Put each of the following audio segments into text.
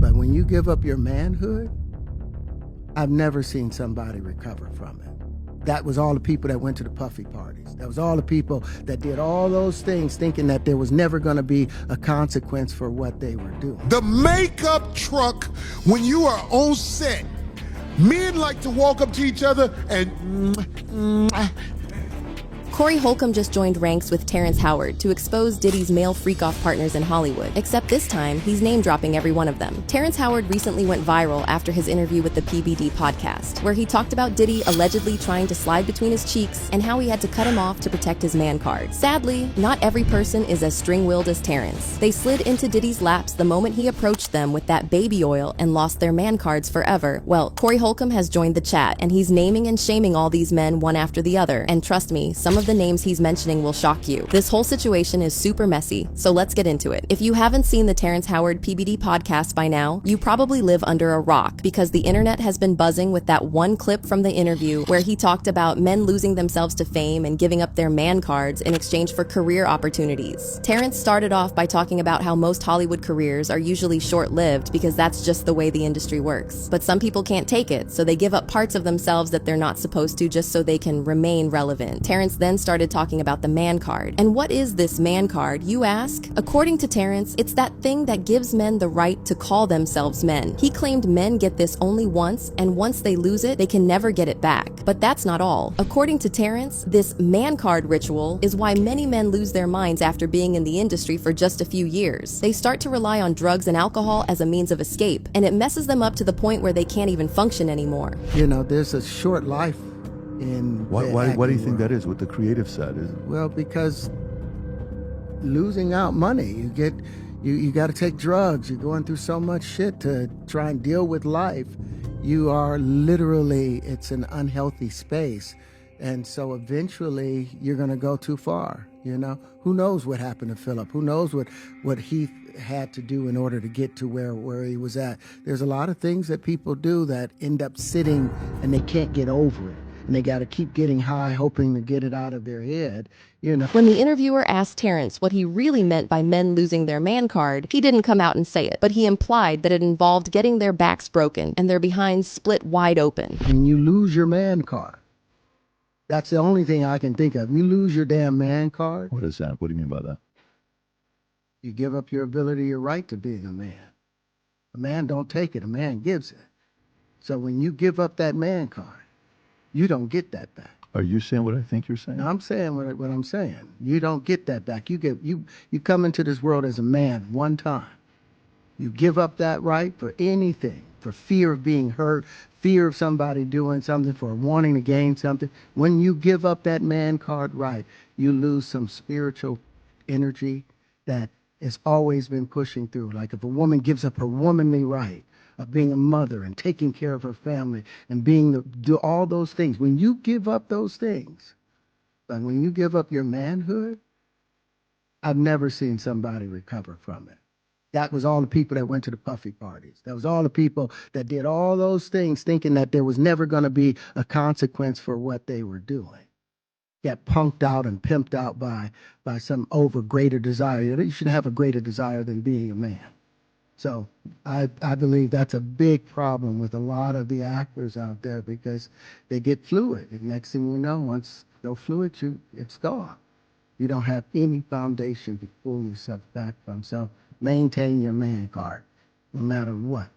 But when you give up your manhood, I've never seen somebody recover from it. That was all the people that went to the puffy parties. That was all the people that did all those things thinking that there was never going to be a consequence for what they were doing. The makeup truck, when you are on set, men like to walk up to each other and Corey Holcomb just joined ranks with Terrence Howard to expose Diddy's male freak-off partners in Hollywood, except this time, he's name-dropping every one of them. Terrence Howard recently went viral after his interview with the PBD Podcast, where he talked about Diddy allegedly trying to slide between his cheeks and how he had to cut him off to protect his man card. Sadly, not every person is as string-willed as Terrence. They slid into Diddy's laps the moment he approached them with that baby oil and lost their man cards forever. Well, Corey Holcomb has joined the chat, and he's naming and shaming all these men one after the other. And trust me, some of the names he's mentioning will shock you. This whole situation is super messy, so let's get into it. If you haven't seen the Terrence Howard PBD podcast by now, you probably live under a rock, because the internet has been buzzing with that one clip from the interview where he talked about men losing themselves to fame and giving up their man cards in exchange for career opportunities. Terrence started off by talking about how most Hollywood careers are usually short-lived because that's just the way the industry works. But some people can't take it, so they give up parts of themselves that they're not supposed to just so they can remain relevant. Terrence then started talking about the man card. And what is this man card, you ask? According to Terrence, it's that thing that gives men the right to call themselves men. He claimed men get this only once, and once they lose it, they can never get it back. But that's not all. According to Terrence, this man card ritual is why many men lose their minds after being in the industry for just a few years. They start to rely on drugs and alcohol as a means of escape, and it messes them up to the point where they can't even function anymore. You know, there's a short life in Why do you think that is with the creative side? Well, because losing out money, you got to take drugs. You're going through so much shit to try and deal with life. You are literally, it's an unhealthy space. And so eventually you're going to go too far, you know? Who knows what happened to Philip? Who knows what he had to do in order to get to where he was at? There's a lot of things that people do that end up sitting and they can't get over it. And they got to keep getting high, hoping to get it out of their head, you know. When the interviewer asked Terrence what he really meant by men losing their man card, he didn't come out and say it, but he implied that it involved getting their backs broken and their behinds split wide open. When you lose your man card, that's the only thing I can think of. You lose your damn man card. What is that? What do you mean by that? You give up your ability, your right to being a man. A man don't take it, a man gives it. So when you give up that man card, you don't get that back. Are you saying what I think you're saying? No, I'm saying what I'm saying. You don't get that back. You come into this world as a man one time. You give up that right for anything, for fear of being hurt, fear of somebody doing something, for wanting to gain something. When you give up that man card right, you lose some spiritual energy that has always been pushing through. Like if a woman gives up her womanly right of being a mother and taking care of her family and do all those things. When you give up those things, like when you give up your manhood, I've never seen somebody recover from it. That was all the people that went to the puffy parties. That was all the people that did all those things thinking that there was never going to be a consequence for what they were doing. Get punked out and pimped out by some greater desire. You should have a greater desire than being a man. So I believe that's a big problem with a lot of the actors out there because they get fluid. And next thing you know, once they're fluid, it's gone. You don't have any foundation to pull yourself back from. So maintain your man card, no matter what.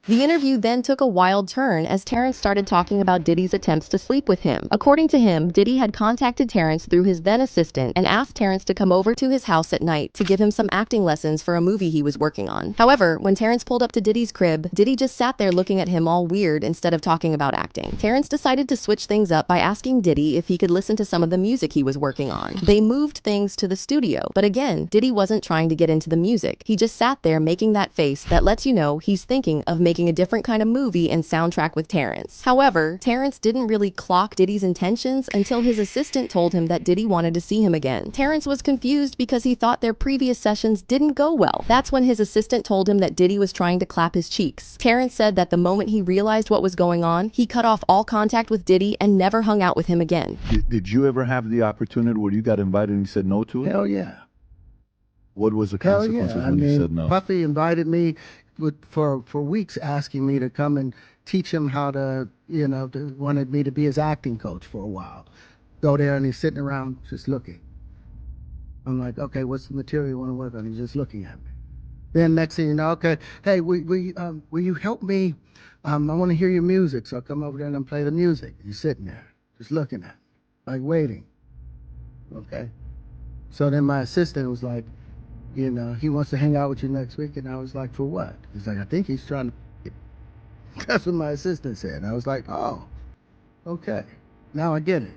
The interview then took a wild turn as Terrence started talking about Diddy's attempts to sleep with him. According to him, Diddy had contacted Terrence through his then assistant and asked Terrence to come over to his house at night to give him some acting lessons for a movie he was working on. However, when Terrence pulled up to Diddy's crib, Diddy just sat there looking at him all weird instead of talking about acting. Terrence decided to switch things up by asking Diddy if he could listen to some of the music he was working on. They moved things to the studio, but again, Diddy wasn't trying to get into the music. He just sat there making that face that lets you know he's thinking of making a different kind of movie and soundtrack with Terrence. However, Terrence didn't really clock Diddy's intentions until his assistant told him that Diddy wanted to see him again. Terrence was confused because he thought their previous sessions didn't go well. That's when his assistant told him that Diddy was trying to clap his cheeks. Terrence said that the moment he realized what was going on, he cut off all contact with Diddy and never hung out with him again. Did you ever have the opportunity where you got invited and you said no to it? Hell yeah. What was the consequences when you said no? Puffy invited me for weeks asking me to come and teach him how to, wanted me to be his acting coach for a while. Go there and he's sitting around just looking. I'm like, okay, what's the material you want to work on? He's just looking at me. Then next thing you know, okay, hey, will you help me? I want to hear your music. So I come over there and play the music. He's sitting there, just looking at me, like waiting. Okay. So then my assistant was like, he wants to hang out with you next week. And I was like, for what? He's like, I think he's trying to. That's what my assistant said. And I was like, oh, okay. Now I get it.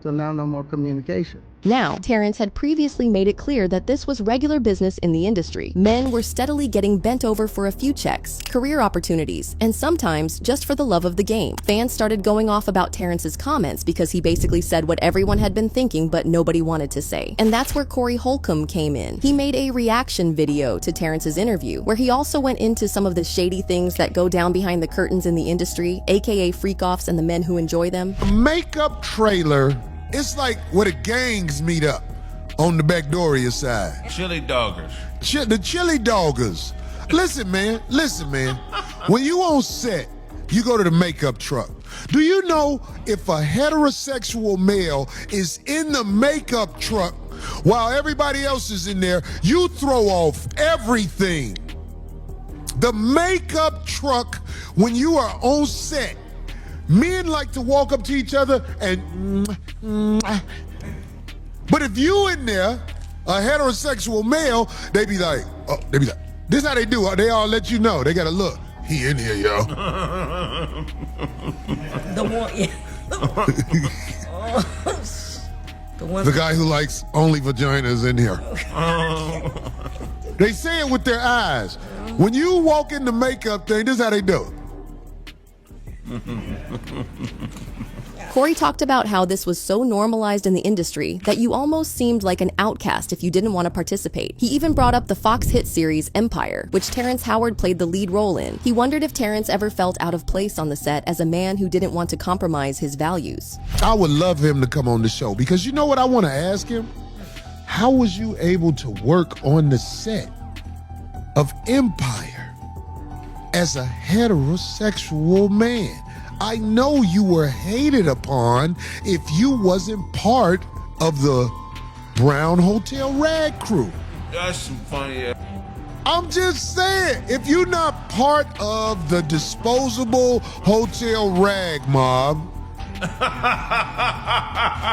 So now no more communication. Now, Terrence had previously made it clear that this was regular business in the industry. Men were steadily getting bent over for a few checks, career opportunities, and sometimes just for the love of the game. Fans started going off about Terrence's comments because he basically said what everyone had been thinking but nobody wanted to say. And that's where Corey Holcomb came in. He made a reaction video to Terrence's interview, where he also went into some of the shady things that go down behind the curtains in the industry, aka freak-offs and the men who enjoy them. A makeup trailer, it's like where the gangs meet up on the Backdoria side. Chili doggers. The chili doggers. Listen, man. When you on set, you go to the makeup truck. Do you know if a heterosexual male is in the makeup truck while everybody else is in there, you throw off everything. The makeup truck, when you are on set, men like to walk up to each other and but if you in there, a heterosexual male, they be like, this how they do. They all let you know. They gotta look. He in here, yo. The guy who likes only vaginas in here. They say it with their eyes. When you walk in the makeup thing, this is how they do it. Corey talked about how this was so normalized in the industry that you almost seemed like an outcast if you didn't want to participate. He even brought up the Fox hit series Empire, which Terrence Howard played the lead role in. He wondered if Terrence ever felt out of place on the set as a man who didn't want to compromise his values. I would love him to come on the show because you know what I want to ask him? How was you able to work on the set of Empire as a heterosexual man? I know you were hated upon if you wasn't part of the Brown Hotel Rag crew. That's some funny ass. I'm just saying, if you're not part of the disposable hotel rag mob,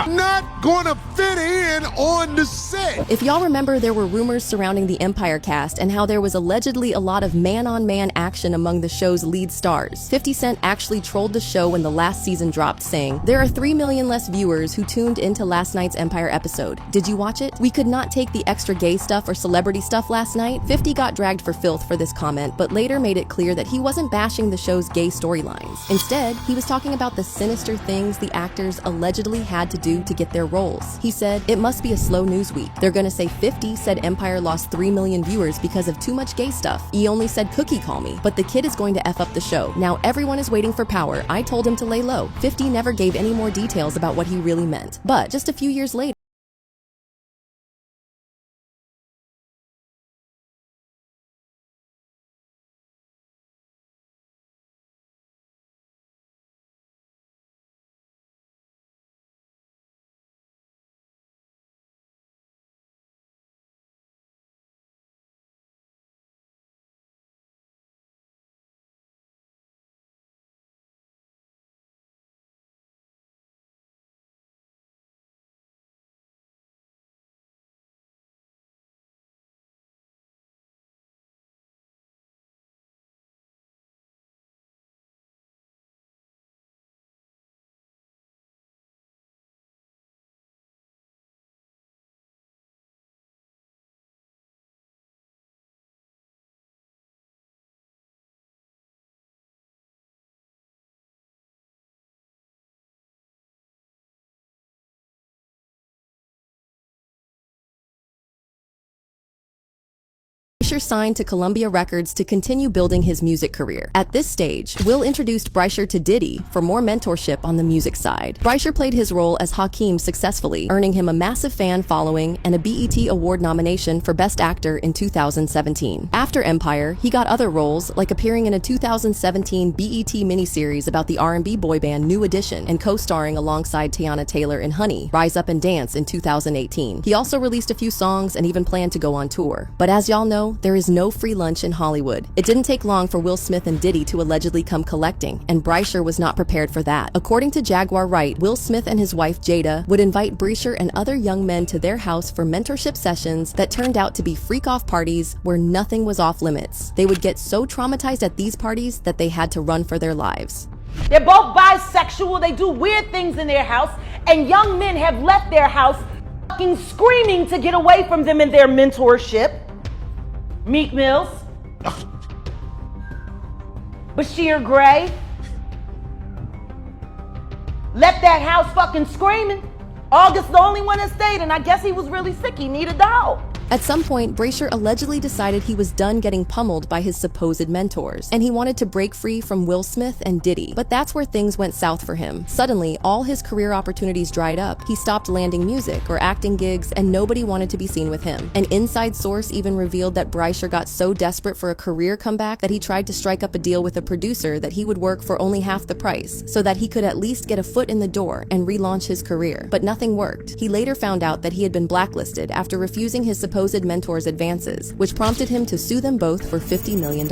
not gonna fit in on the set. If y'all remember, there were rumors surrounding the Empire cast and how there was allegedly a lot of man-on-man action among the show's lead stars. 50 Cent actually trolled the show when the last season dropped, saying, "There are 3 million less viewers who tuned into last night's Empire episode. Did you watch it? We could not take the extra gay stuff or celebrity stuff last night." 50 got dragged for filth for this comment, but later made it clear that he wasn't bashing the show's gay storylines. Instead, he was talking about the sinister things the actors allegedly had to do to get their roles. He said, "It must be a slow news week. They're gonna say 50 said Empire lost 3 million viewers because of too much gay stuff. He only said cookie call me, but the kid is going to F up the show. Now everyone is waiting for power. I told him to lay low." 50 never gave any more details about what he really meant. But just a few years later, Brysher signed to Columbia Records to continue building his music career. At this stage, Will introduced Brysher to Diddy for more mentorship on the music side. Brysher played his role as Holcomb successfully, earning him a massive fan following and a BET Award nomination for Best Actor in 2017. After Empire, he got other roles, like appearing in a 2017 BET miniseries about the R&B boy band New Edition and co-starring alongside Tiana Taylor in Honey, Rise Up and Dance in 2018. He also released a few songs and even planned to go on tour. But as y'all know, there is no free lunch in Hollywood. It didn't take long for Will Smith and Diddy to allegedly come collecting, and Brysher was not prepared for that. According to Jaguar Wright, Will Smith and his wife Jada would invite Brysher and other young men to their house for mentorship sessions that turned out to be freak-off parties where nothing was off limits. They would get so traumatized at these parties that they had to run for their lives. They're both bisexual, they do weird things in their house, and young men have left their house fucking screaming to get away from them in their mentorship. Meek Mills, Bashir Gray, left that house fucking screaming. August the only one that stayed, and I guess he was really sick, he needed a dog. At some point, Brysher allegedly decided he was done getting pummeled by his supposed mentors, and he wanted to break free from Will Smith and Diddy. But that's where things went south for him. Suddenly, all his career opportunities dried up. He stopped landing music or acting gigs, and nobody wanted to be seen with him. An inside source even revealed that Brysher got so desperate for a career comeback that he tried to strike up a deal with a producer that he would work for only half the price, so that he could at least get a foot in the door and relaunch his career. But nothing worked. He later found out that he had been blacklisted after refusing his supposed mentor's advances, which prompted him to sue them both for $50 million.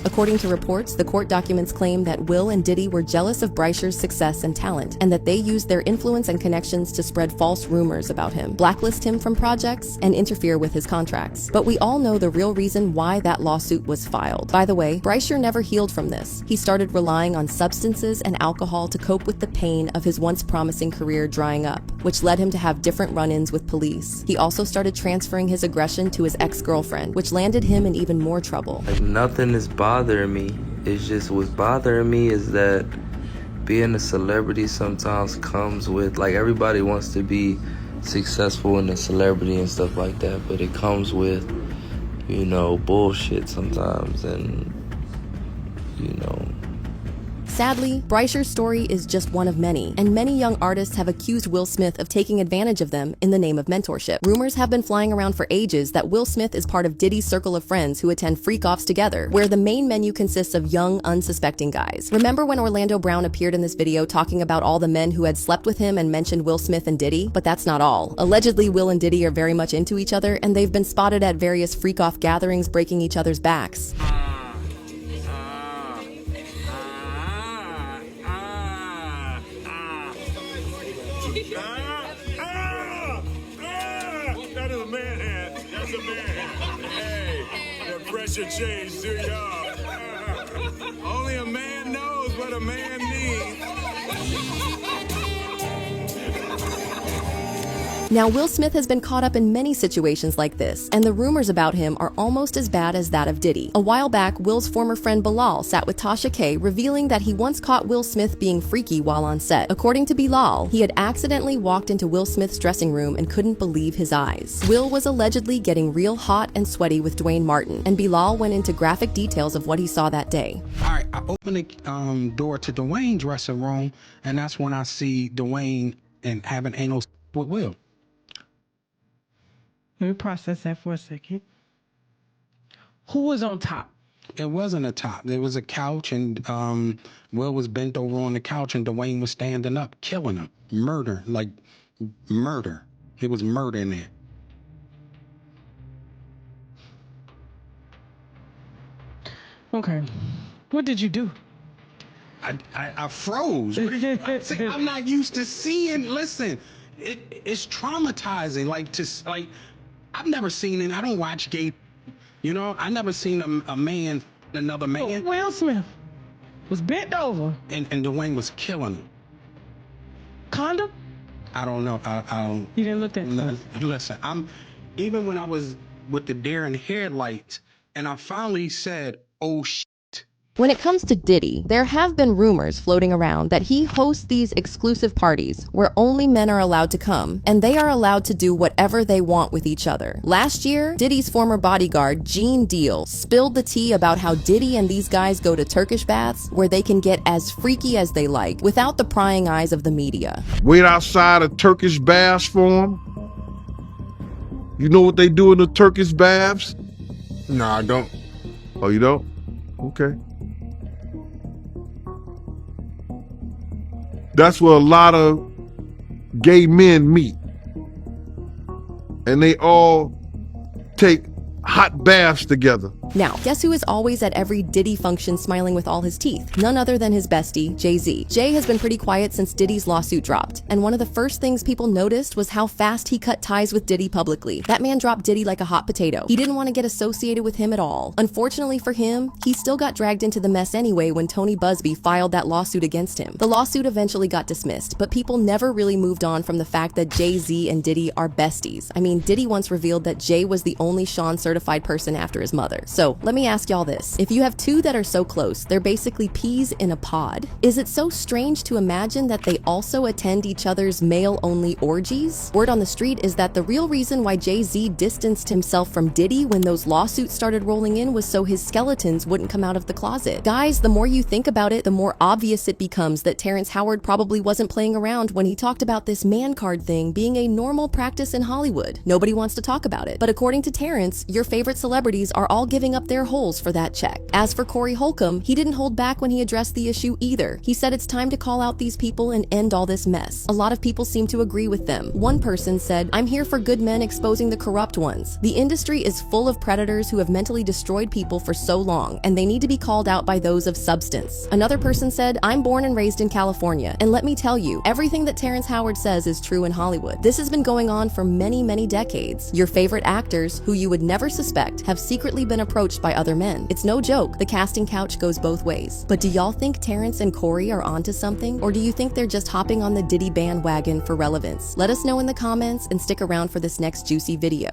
According to reports, the court documents claim that Will and Diddy were jealous of Brysher's success and talent, and that they used their influence and connections to spread false rumors about him, blacklist him from projects, and interfere with his contracts. But we all know the real reason why that lawsuit was filed. By the way, Brysher never healed from this. He started relying on substances and alcohol to cope with the pain of his once promising career drying up, which led him to have different run-ins with police. He also started transferring his aggression to his ex-girlfriend, which landed him in even more trouble. Like, nothing is bothering me. It's just what's bothering me is that being a celebrity sometimes comes with, like, everybody wants to be successful in a celebrity and stuff like that, but it comes with, you know, bullshit sometimes, and, you know. Sadly, Brysher's story is just one of many, and many young artists have accused Will Smith of taking advantage of them in the name of mentorship. Rumors have been flying around for ages that Will Smith is part of Diddy's circle of friends who attend freak-offs together, where the main menu consists of young, unsuspecting guys. Remember when Orlando Brown appeared in this video talking about all the men who had slept with him and mentioned Will Smith and Diddy? But that's not all. Allegedly, Will and Diddy are very much into each other, and they've been spotted at various freak-off gatherings breaking each other's backs. That is a man hand. That's a man hand. Hey, that pressure change to y'all. Only a man knows what a man needs. Now, Will Smith has been caught up in many situations like this, and the rumors about him are almost as bad as that of Diddy. A while back, Will's former friend Bilal sat with Tasha K, revealing that he once caught Will Smith being freaky while on set. According to Bilal, he had accidentally walked into Will Smith's dressing room and couldn't believe his eyes. Will was allegedly getting real hot and sweaty with Dwayne Martin, and Bilal went into graphic details of what he saw that day. All right, I open the door to Dwayne's dressing room, and that's when I see Dwayne and having anal with Will. Let me process that for a second. Who was on top? It wasn't a top. There was a couch, and Will was bent over on the couch, and Dwayne was standing up, killing him. Murder, like murder. It was murder in there. Okay. What did you do? I froze. See, I'm not used to seeing. Listen, it's traumatizing. Like I've never seen it. I don't watch gay. You know, I never seen a man, another man. Will Smith was bent over. And Dwayne was killing him. Condom? I don't know. I don't. You didn't look at that. Listen, even when I was with the deer and headlights, and I finally said, "Oh shit," When it comes to Diddy, there have been rumors floating around that he hosts these exclusive parties where only men are allowed to come, and they are allowed to do whatever they want with each other. Last year, Diddy's former bodyguard, Gene Deal, spilled the tea about how Diddy and these guys go to Turkish baths where they can get as freaky as they like without the prying eyes of the media. Wait outside of Turkish baths for them? You know what they do in the Turkish baths? No, I don't. Oh, you don't? Okay. That's where a lot of gay men meet. And they all take hot baths together. Now, guess who is always at every Diddy function smiling with all his teeth? None other than his bestie, Jay-Z. Jay has been pretty quiet since Diddy's lawsuit dropped, and one of the first things people noticed was how fast he cut ties with Diddy publicly. That man dropped Diddy like a hot potato. He didn't want to get associated with him at all. Unfortunately for him, he still got dragged into the mess anyway when Tony Busby filed that lawsuit against him. The lawsuit eventually got dismissed, but people never really moved on from the fact that Jay-Z and Diddy are besties. I mean, Diddy once revealed that Jay was the only Sean certified person after his mother. So let me ask y'all this. If you have two that are so close, they're basically peas in a pod, is it so strange to imagine that they also attend each other's male-only orgies? Word on the street is that the real reason why Jay-Z distanced himself from Diddy when those lawsuits started rolling in was so his skeletons wouldn't come out of the closet. Guys, the more you think about it, the more obvious it becomes that Terrence Howard probably wasn't playing around when he talked about this man card thing being a normal practice in Hollywood. Nobody wants to talk about it. But according to Terrence, your favorite celebrities are all giving up their holes for that check. As for Corey Holcomb, he didn't hold back when he addressed the issue either. He said it's time to call out these people and end all this mess. A lot of people seem to agree with them. One person said, "I'm here for good men exposing the corrupt ones. The industry is full of predators who have mentally destroyed people for so long, and they need to be called out by those of substance." Another person said, "I'm born and raised in California, and let me tell you, everything that Terrence Howard says is true in Hollywood. This has been going on for many, many decades. Your favorite actors, who you would never suspect, have secretly been approached by other men. It's no joke, the casting couch goes both ways." But do y'all think Terrence and Corey are onto something? Or do you think they're just hopping on the Diddy bandwagon for relevance? Let us know in the comments and stick around for this next juicy video.